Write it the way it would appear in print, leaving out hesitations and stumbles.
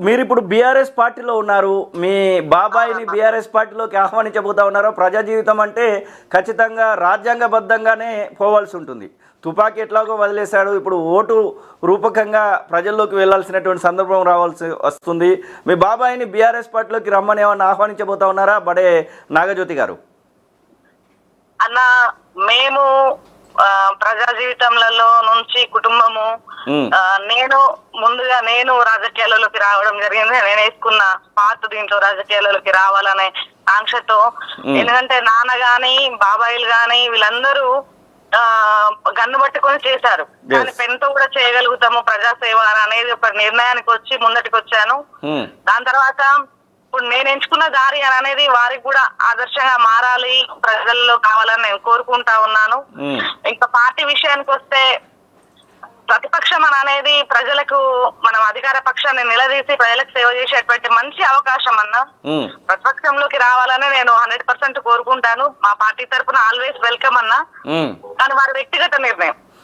మీరు ఇప్పుడు బీఆర్ఎస్ పార్టీలో ఉన్నారు. మీ బాబాయిని బీఆర్ఎస్ పార్టీలోకి ఆహ్వానించబోతా ఉన్నారో? ప్రజా జీవితం అంటే ఖచ్చితంగా రాజ్యాంగబద్ధంగానే పోవాల్సి ఉంటుంది. తుపాకీ ఎట్లాగో వదిలేశాడు, ఇప్పుడు ఓటు రూపకంగా ప్రజల్లోకి వెళ్ళాల్సినటువంటి సందర్భం రావాల్సి వస్తుంది. మీ బాబాయిని బీఆర్ఎస్ పార్టీలోకి రమ్మని ఏమన్నా ఆహ్వానించబోతా ఉన్నారా బడే నాగజ్యోతి గారు? అన్న, మేము ప్రజా జీవితంలో నుంచి కుటుంబము, నేను రాజకీయాలలోకి రావడం జరిగింది. నేను వేసుకున్న పాత దీంట్లో రాజకీయాలలోకి రావాలనే ఆంక్షతో. ఎందుకంటే నాన్న గాని బాబాయిలు గాని వీళ్ళందరూ గన్ను పట్టుకొని చేశారు. కానీ పెన్తో కూడా చేయగలుగుతాము ప్రజాసేవ అనేది ఒక నిర్ణయానికి వచ్చి ముందటికి వచ్చాను. దాని తర్వాత ఇప్పుడు నేను ఎంచుకున్న దారి అనేది వారికి కూడా ఆదర్శంగా మారాలి, ప్రజల్లో కావాలని నేను కోరుకుంటా ఉన్నాను. ఇంకా పార్టీ విషయానికి వస్తే, ప్రతిపక్షం అనేది ప్రజలకు, మనం అధికార పక్షాన్ని నిలదీసి ప్రజలకు సేవ చేసేటువంటి మంచి అవకాశం అన్న. ప్రతిపక్షంలోకి రావాలని నేను 100% కోరుకుంటాను. మా పార్టీ తరఫున ఆల్వేస్ వెల్కమ్ అన్న. కానీ వారి వ్యక్తిగత నిర్ణయం.